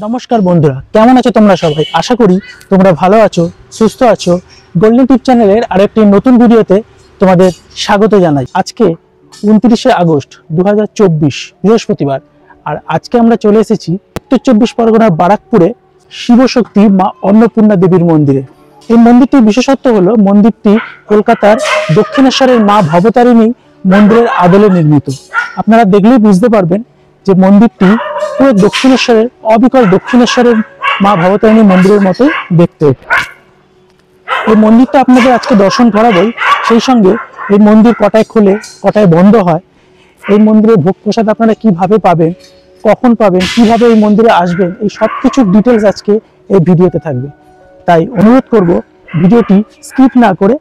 নমস্কার বন্ধুরা, কেমন আছো তোমরা সবাই? আশা করি তোমরা ভালো আছো, সুস্থ আছো। গোল্ডেন টিপ চ্যানেলের আরেকটি নতুন ভিডিওতে তোমাদের স্বাগত জানাই। আজকে 29শে আগস্ট 2024 বৃহস্পতিবার। আর আজকে আমরা চলে এসেছি উত্তর চব্বিশ পরগনার বারাকপুরে শিবশক্তি মা অন্নপূর্ণা দেবীর মন্দিরে। এই মন্দিরটির বিশেষত্ব হলো মন্দিরটি কলকাতার দক্ষিণেশ্বরের মা ভবতারিণী মন্দিরের আদলে নির্মিত। আপনারা দেখলেই বুঝতে পারবেন যে মন্দিরটি পুরো দক্ষিণেশ্বরের অবিকল দক্ষিণেশ্বরের মা ভবতারিণী মন্দিরের মতোই দেখতে। এই মন্দিরটা আপনাদের আজকে দর্শন করাবই, সেই সঙ্গে এই মন্দির কটায় খোলে, কটায় বন্ধ হয়, এই মন্দিরে ভোগ প্রসাদ আপনারা কিভাবে পাবেন, কখন পাবেন, কিভাবে এই মন্দিরে আসবেন, এই সব কিছুর ডিটেলস আজকে এই ভিডিওতে থাকবে। তাই অনুরোধ করব ভিডিওটি স্কিপ না করে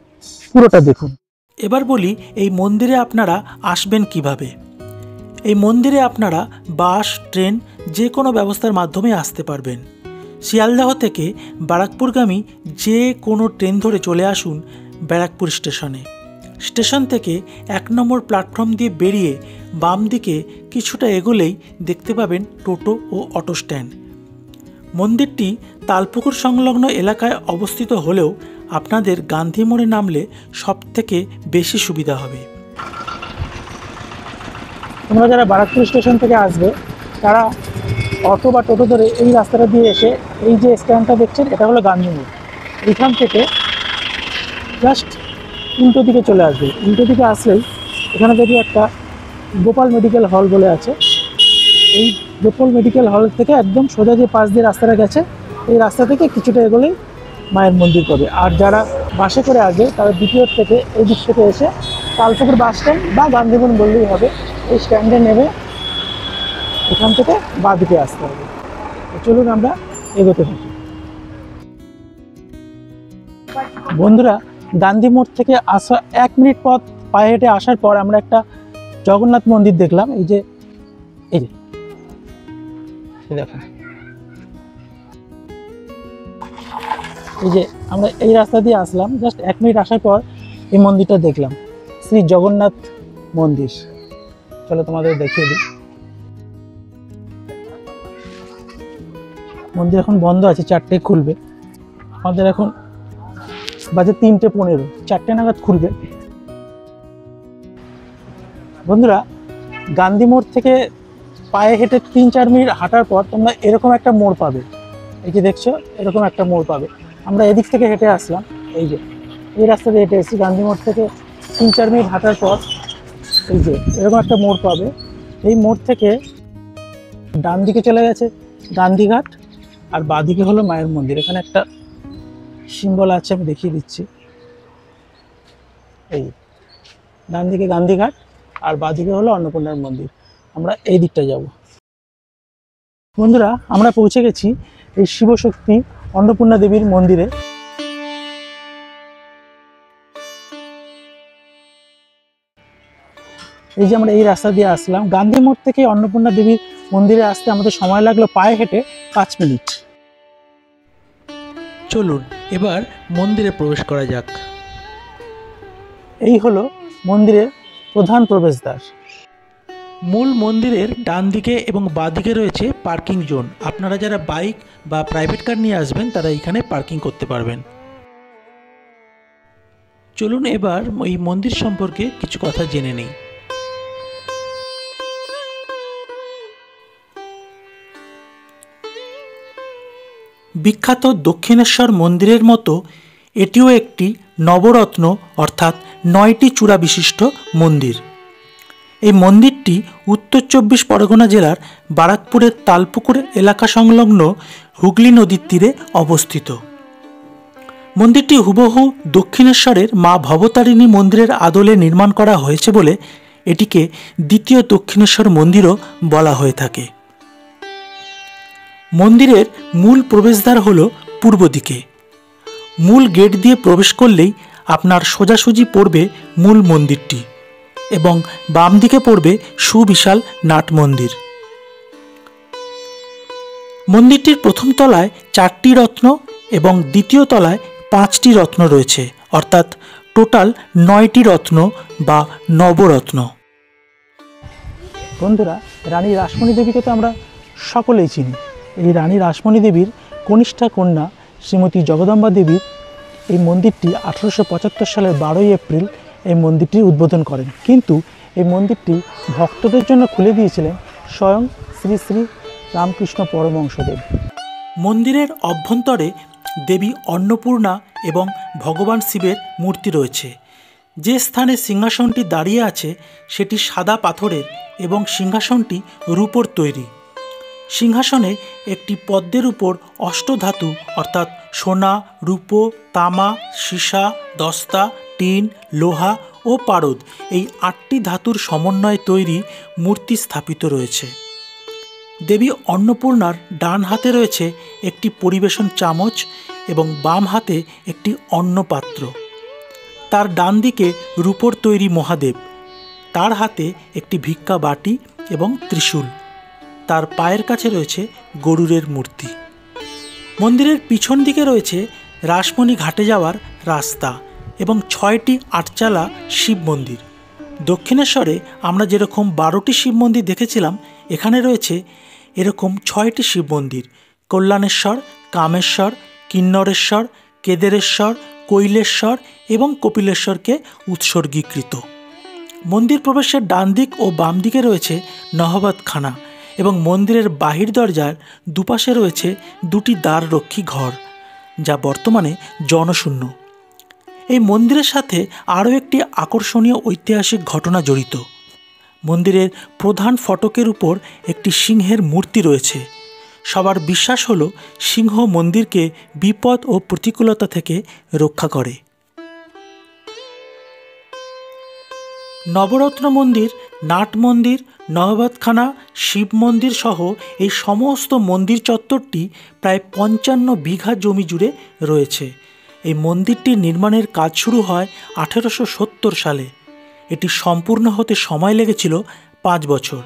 পুরোটা দেখুন। এবার বলি এই মন্দিরে আপনারা আসবেন কিভাবে। এই মন্দিরে আপনারা বাস, ট্রেন যে কোনো ব্যবস্থার মাধ্যমে আসতে পারবেন। শিয়ালদহ থেকে বারাকপুরগামী যে কোনো ট্রেন ধরে চলে আসুন ব্যারাকপুর স্টেশনে। স্টেশন থেকে 1 নম্বর প্ল্যাটফর্ম দিয়ে বেরিয়ে বাম দিকে কিছুটা এগোলেই দেখতে পাবেন টোটো ও অটো স্ট্যান্ড। মন্দিরটি তালপুকুর সংলগ্ন এলাকায় অবস্থিত হলেও আপনাদের গান্ধী মোড়ে নামলে সবথেকে বেশি সুবিধা হবে। তোমরা যারা বারাকপুর স্টেশন থেকে আসবে তারা অটো বা টোটো ধরে এই রাস্তাটা দিয়ে এসে এই যে স্ট্যান্ডটা দেখছেন এটা হলো গান্ধী মোড়। এইখান থেকে জাস্ট উল্টো দিকে চলে আসবে। উল্টো দিকে আসলেই এখানে দেখি একটা গোপাল মেডিকেল হল বলে আছে। এই গোপাল মেডিকেল হল থেকে একদম সোজা যে পাশ দিয়ে রাস্তাটা গেছে এই রাস্তা থেকে কিছুটা এগোলেই মায়ের মন্দির পাবে। আর যারা বাসে করে আসবে তারা দ্বিতীয় থেকে এই দিক থেকে এসে তালপুকুর বাস স্ট্যান্ড বা গান্ধীবন বললেই হবে, এই স্ট্যান্ডে নেমে এখান থেকে বাঁ দিকে আসতে হবে। চলুন আমরা এগোতে থাকি। বন্ধুরা, গান্ধী মোড় থেকে আসা 1 মিনিট পথ পায়ে হেঁটে আসার পর আমরা একটা জগন্নাথ মন্দির দেখলাম। এই যে দেখুন, এই যে আমরা এই রাস্তা দিয়ে আসলাম, জাস্ট 1 মিনিট আসার পর এই মন্দিরটা দেখলাম, শ্রী জগন্নাথ মন্দির। চলো তোমাদের দেখিয়ে দিই। মন্দির এখন বন্ধ আছে, 4টায় খুলবে। আমাদের এখন বাজে 3:15, 4টে নাগাদ খুলবে। বন্ধুরা, গান্ধী মোড় থেকে পায়ে হেঁটে 3-4 মিনিট হাঁটার পর তোমরা এরকম একটা মোড় পাবে। এই যে দেখছো, এরকম একটা মোড় পাবে। আমরা এদিক থেকে হেঁটে আসলাম, এই যে এই রাস্তা দিয়ে হেঁটে এসেছি। গান্ধী মোড় থেকে 3-4 মিনিট হাঁটার পর এই যে এরকম একটা মোড় পাবে। এই মোড় থেকে ডান দিকে চলে গেছে গান্ধীঘাট, আর বাঁদিকে হলো মায়ের মন্দির। এখানে একটা সিম্বল আছে, আমি দেখিয়ে দিচ্ছি। এই ডান দিকে গান্ধীঘাট আর বাঁদিকে হলো অন্নপূর্ণার মন্দির। আমরা এই দিকটা যাব। বন্ধুরা, আমরা পৌঁছে গেছি এই শিবশক্তি অন্নপূর্ণা দেবীর মন্দিরে। এই যে আমরা এই রাস্তা দিয়ে আসলাম। গান্ধী মোড় থেকে অন্নপূর্ণা দেবীর মন্দিরে আসতে আমাদের সময় লাগলো পায়ে হেঁটে 5 মিনিট। চলুন এবার মন্দিরে প্রবেশ করা যাক। এই হলো মন্দিরের প্রধান প্রবেশদ্বার। মূল মন্দিরের ডান দিকে এবং বাঁ দিকে রয়েছে পার্কিং জোন। আপনারা যারা বাইক বা প্রাইভেট কার নিয়ে আসবেন তারা এখানে পার্কিং করতে পারবেন। চলুন এবার এই মন্দির সম্পর্কে কিছু কথা জেনে নিই। বিখ্যাত দক্ষিণেশ্বর মন্দিরের মতো এটিও একটি নবরত্ন অর্থাৎ 9টি চূড়া বিশিষ্ট মন্দির। এই মন্দিরটি উত্তর চব্বিশ পরগনা জেলার বারাকপুরের তালপুকুর এলাকা সংলগ্ন হুগলি নদীর তীরে অবস্থিত। মন্দিরটি হুবহু দক্ষিণেশ্বরের মা ভবতারিণী মন্দিরের আদলে নির্মাণ করা হয়েছে বলে এটিকে দ্বিতীয় দক্ষিণেশ্বর মন্দিরও বলা হয়ে থাকে। মন্দিরের মূল প্রবেশদ্বার হল পূর্ব দিকে। মূল গেট দিয়ে প্রবেশ করলেই আপনার সোজাসুজি পড়বে মূল মন্দিরটি এবং বাম দিকে পড়বে সুবিশাল নাট মন্দির। মন্দিরটির প্রথম তলায় 4টি রত্ন এবং দ্বিতীয় তলায় 5টি রত্ন রয়েছে, অর্থাৎ টোটাল 9টি রত্ন বা নবরত্ন। বন্ধুরা, রানী রাসমণি দেবীকে তো আমরা সকলেই চিনি। এই রানী রাসমণি দেবীর কনিষ্ঠা কন্যা শ্রীমতী জগদম্বা দেবীর এই মন্দিরটি 1875 সালের 12ই এপ্রিল এই মন্দিরটির উদ্বোধন করেন। কিন্তু এই মন্দিরটি ভক্তদের জন্য খুলে দিয়েছিলেন স্বয়ং শ্রী শ্রী রামকৃষ্ণ পরমহংসদেব। মন্দিরের অভ্যন্তরে দেবী অন্নপূর্ণা এবং ভগবান শিবের মূর্তি রয়েছে। যে স্থানে সিংহাসনটি দাঁড়িয়ে আছে সেটি সাদা পাথরের এবং সিংহাসনটি রূপোর তৈরি। সিংহাসনে একটি পদ্মের উপর অষ্টধাতু অর্থাৎ সোনা, রূপো, তামা, সীসা, দস্তা, টিন, লোহা ও পারদ এই 8টি ধাতুর সমন্বয়ে তৈরি মূর্তি স্থাপিত রয়েছে। দেবী অন্নপূর্ণার ডান হাতে রয়েছে একটি পরিবেশন চামচ এবং বাম হাতে একটি অন্নপাত্র। তার ডান দিকে রূপোর তৈরি মহাদেব, তার হাতে একটি ভিক্ষা বাটি এবং ত্রিশূল। তার পায়ের কাছে রয়েছে গরুড়ের মূর্তি। মন্দিরের পিছন দিকে রয়েছে রাসমণি ঘাটে যাওয়ার রাস্তা এবং 6টি আটচালা শিব মন্দির। দক্ষিণেশ্বরে আমরা যেরকম 12টি শিব মন্দির দেখেছিলাম, এখানে রয়েছে এরকম 6টি শিব মন্দির: কল্যাণেশ্বর, কামেশ্বর, কিন্নরেশ্বর, কেদারেশ্বর, কৈলেশ্বর এবং কপিলেশ্বরকে উৎসর্গীকৃত। মন্দির প্রবেশের ডান দিক ও বাম দিকে রয়েছে নহবতখানা এবং মন্দিরের বাহির দরজার দুপাশে রয়েছে 2টি দ্বাররক্ষী ঘর, যা বর্তমানে জনশূন্য। এই মন্দিরের সাথে আরও একটি আকর্ষণীয় ঐতিহাসিক ঘটনা জড়িত। মন্দিরের প্রধান ফটকের উপর একটি সিংহের মূর্তি রয়েছে। সবার বিশ্বাস হলো সিংহ মন্দিরকে বিপদ ও প্রতিকূলতা থেকে রক্ষা করে। নবরত্ন মন্দির, নাট মন্দির, নহবতখানা, শিব মন্দির সহ এই সমস্ত মন্দির চত্বরটি প্রায় 55 বিঘা জমি জুড়ে রয়েছে। এই মন্দিরটির নির্মাণের কাজ শুরু হয় 1870 সালে। এটি সম্পূর্ণ হতে সময় লেগেছিল 5 বছর।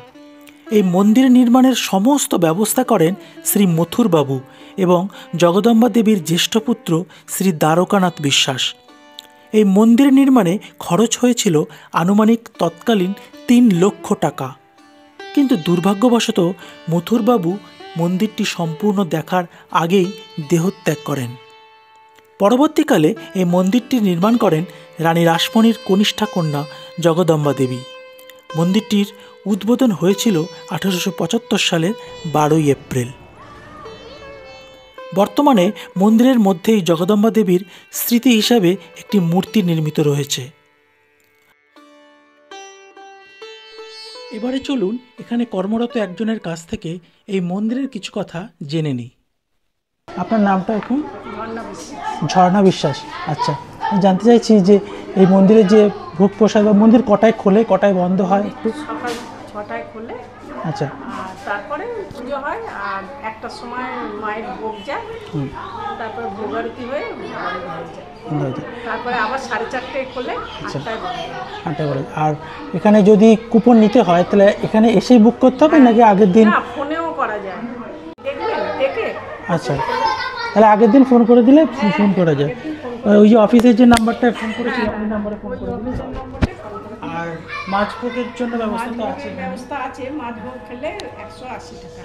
এই মন্দির নির্মাণের সমস্ত ব্যবস্থা করেন শ্রী মথুরবাবু এবং জগদম্বা দেবীর জ্যেষ্ঠ পুত্র শ্রী দ্বারকানাথ বিশ্বাস। এই মন্দির নির্মাণে খরচ হয়েছিল আনুমানিক তৎকালীন 3 লক্ষ টাকা। কিন্তু দুর্ভাগ্যবশত মথুরবাবু মন্দিরটি সম্পূর্ণ দেখার আগেই দেহত্যাগ করেন। পরবর্তীকালে এই মন্দিরটি নির্মাণ করেন রানী রাসমণির কনিষ্ঠা কন্যা জগদম্বা দেবী। মন্দিরটির উদ্বোধন হয়েছিল 1875 সালের 12ই এপ্রিল। বর্তমানে মন্দিরের মধ্যেই জগদম্বা দেবীর স্মৃতি হিসাবে একটি মূর্তি নির্মিত রয়েছে। এবারে চলুন এখানে কর্মরত একজনের কাছ থেকে এই মন্দিরের কিছু কথা জেনে নিই। আপনার নামটা এখন? ঝর্ণা বিশ্বাস। আচ্ছা, আমি জানতে চাইছি যে এই মন্দিরে যে ভোগ প্রসাদ বা মন্দির কটায় খোলে, কটায় বন্ধ হয়? একটু সকাল 6টায় খোলে। আচ্ছা, আর তারপরে পুজো হয় আর একটার সময় মায়ের ভোগ যায়, তারপরে ভোগ আরতি হয়ে বন্ধ হয়ে যায়। তারপরে আবার 4:30টায় খোলে, 8টায় বন্ধ হয়। 8টায় বন্ধ। আর এখানে যদি কুপন নিতে হয় তাহলে এখানে এসেই বুক করতে হবে নাকি আগের দিন? না, ফোনেও করা যায়। দেখবেন দেখে। আচ্ছা, তাহলে আগের দিন ফোন করে দিলে ফোন করা যায়। ওই যে অফিসের যে নাম্বারটা ফোন করেছি ওই নাম্বারে ফোন করে দিলে। আর মাছ ভোগের জন্য ব্যবস্থা আছে। মাছ ভোগ খেলে 180 টাকা।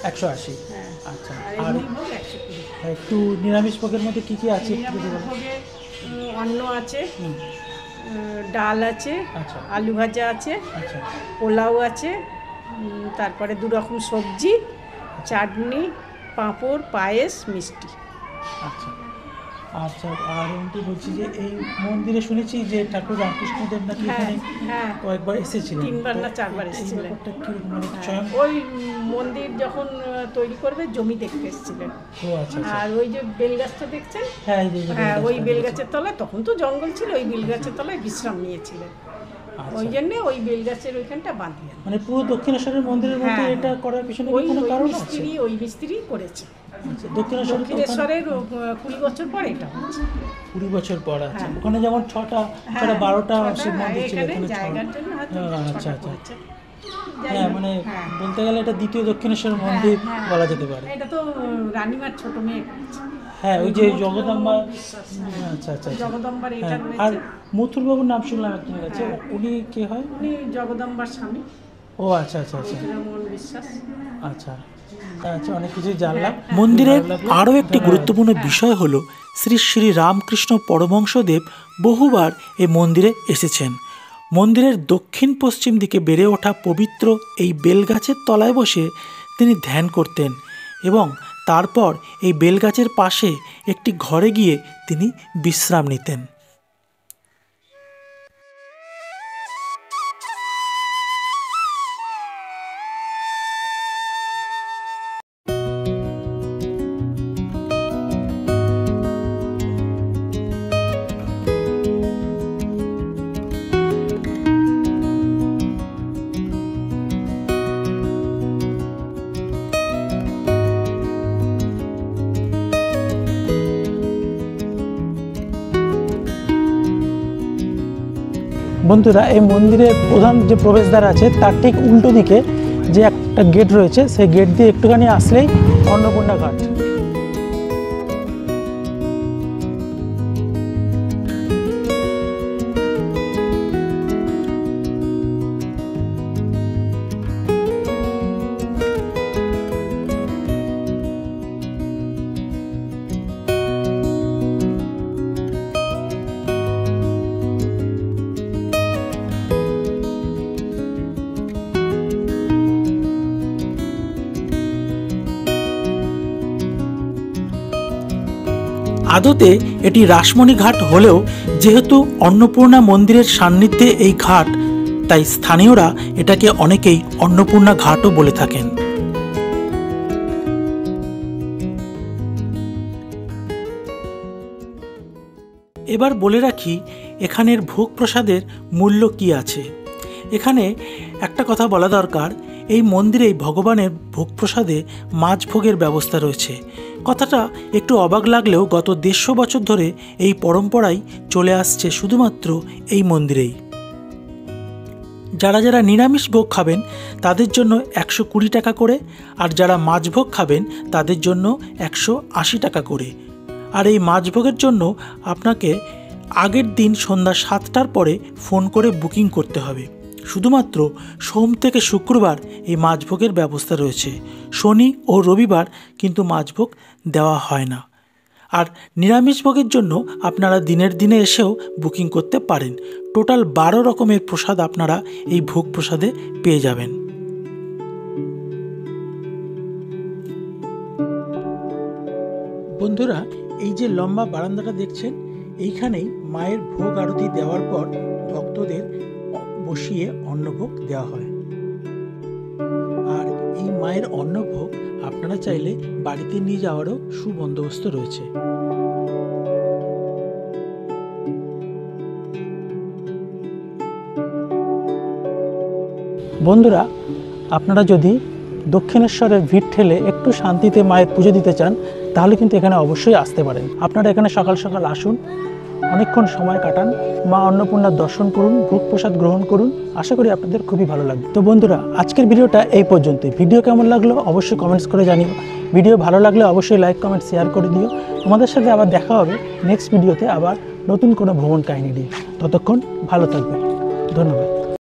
180? হ্যাঁ। আচ্ছা, আর আর 120। একটু নিরামিষ ভোগের মধ্যে কি কি আছে একটু যদি বলেন? অন্ন আছে, ডাল আছে, আচ্ছা, আলু ভাজা আছে, আচ্ছা, পোলাও আছে, তারপরে 2 রকম সবজি, চাটনি, পাঁপড়, পায়েস, মিষ্টি। আচ্ছা আচ্ছা। আর এমনি বলছি যে এই মন্দিরে শুনেছি যে ঠাকুর রামকৃষ্ণদেব নাকি এখানে কয়েকবার এসেছিলেন, 3বার না 4বার এসেছিলেন। ওই মন্দির যখন তৈরি করবে জমি দেখতে এসেছিলেন। আর ওই যে বেলগাছটা দেখছেন, হ্যাঁ ওই বেলগাছের তলায়, তখন তো জঙ্গল ছিল, ওই বেলগাছের তলায় বিশ্রাম নিয়েছিলেন। ওই জন্য ওই বেলগাছের ওইখানটা বাঁধিয়ে, মানে পুরো দক্ষিণেশ্বরের মন্দিরের মধ্যে এটা করার পিছনে কোনো কারণ আছে? ওই মিস্ত্রি করেছে। দক্ষিণেশ্বরের 20 বছর পর এটা হচ্ছে। 20 বছর পর। আচ্ছা, ওখানে যেমন 6টা 12টা শিব মন্দির ছিল, এখানে জায়গার জন্য। আচ্ছা আচ্ছা। হ্যাঁ, মানে বলতে গেলে এটা দ্বিতীয় দক্ষিণেশ্বর মন্দির বলা যেতে পারে। এটা তো রানীমার ছোট মেয়ে। হ্যাঁ, ওই যে জগদম্বা। আচ্ছা আচ্ছা, জগদম্বার এটা রয়েছে। আর মথুরবাবুর নাম শুনলাম একজনের কাছে, উনি কে হয়? উনি জগদম্বার স্বামী। ও আচ্ছা আচ্ছা আচ্ছা, মন বিশ্বাস। আচ্ছা আচ্ছা, অনেক কিছু জানলাম। মন্দিরের আরও একটি গুরুত্বপূর্ণ বিষয় হল শ্রী শ্রী রামকৃষ্ণ পরমহংসদেব বহুবার এই মন্দিরে এসেছেন। মন্দিরের দক্ষিণ পশ্চিম দিকে বেড়ে ওঠা পবিত্র এই বেলগাছের তলায় বসে তিনি ধ্যান করতেন এবং তারপর এই বেলগাছের পাশে একটি ঘরে গিয়ে তিনি বিশ্রাম নিতেন। বন্ধুরা, এই মন্দিরের প্রধান যে প্রবেশদ্বার আছে তার ঠিক উল্টো দিকে যে একটা গেট রয়েছে, সেই গেট দিয়ে একটুখানি আসলেই অন্নপূর্ণা ঘাট। আদতে এটি রাসমণি ঘাট হলেও যেহেতু অন্নপূর্ণা মন্দিরের সান্নিধ্যে এই ঘাট, তাই স্থানীয়রা এটাকে অনেকেই অন্নপূর্ণা ঘাটও বলে থাকেন। এবার বলে রাখি এখানের ভোগ প্রসাদের মূল্য কি আছে। এখানে একটা কথা বলা দরকার, এই মন্দিরেই ভগবানের ভোগ প্রসাদে মাছ ভোগের ব্যবস্থা রয়েছে। কথাটা একটু অবাক লাগলেও গত 150 বছর ধরে এই পরম্পরাই চলে আসছে শুধুমাত্র এই মন্দিরেই। যারা যারা নিরামিষ ভোগ খাবেন তাদের জন্য 120 টাকা করে, আর যারা মাছ ভোগ খাবেন তাদের জন্য 180 টাকা করে। আর এই মাছ ভোগের জন্য আপনাকে আগের দিন সন্ধ্যা 7টার পরে ফোন করে বুকিং করতে হবে। শুধুমাত্র সোম থেকে শুক্রবার এই মাছভোগের ব্যবস্থা রয়েছে, শনি ও রবিবার কিন্তু মাছভোগ দেওয়া হয় না। আর নিরামিষ ভোগের জন্য আপনারা দিনের দিনে এসেও বুকিং করতে পারেন। টোটাল 12 রকমের প্রসাদ আপনারা এই ভোগ প্রসাদে পেয়ে যাবেন। বন্ধুরা, এই যে লম্বা বারান্দাটা দেখছেন, এইখানেই মায়ের ভোগ আরতি দেওয়ার পর ভক্তদের বসিয়ে অন্নভোগ দেওয়া হয়। আর এই মায়ের অন্নভোগ আপনারা চাইলে বাড়িতে নিয়ে যাওয়ারও সুবন্দোবস্ত রয়েছে। বন্ধুরা, আপনারা যদি দক্ষিণেশ্বরের ভিড় ঠেলে একটু শান্তিতে মায়ের পুজো দিতে চান তাহলে কিন্তু এখানে অবশ্যই আসতে পারেন। আপনারা এখানে সকাল সকাল আসুন, অনেকক্ষণ সময় কাটান, মা অন্নপূর্ণার দর্শন করুন, ভোগ প্রসাদ গ্রহণ করুন। আশা করি আপনাদের খুবই ভালো লাগবে। তো বন্ধুরা, আজকের ভিডিওটা এই পর্যন্তই। ভিডিও কেমন লাগলো অবশ্যই কমেন্টস করে জানিও। ভিডিও ভালো লাগলে অবশ্যই লাইক কমেন্ট শেয়ার করে দিও। তোমাদের সাথে আবার দেখা হবে নেক্সট ভিডিওতে, আবার নতুন কোনো ভ্রমণ কাহিনী নিয়ে। ততক্ষণ ভালো থাকবে। ধন্যবাদ।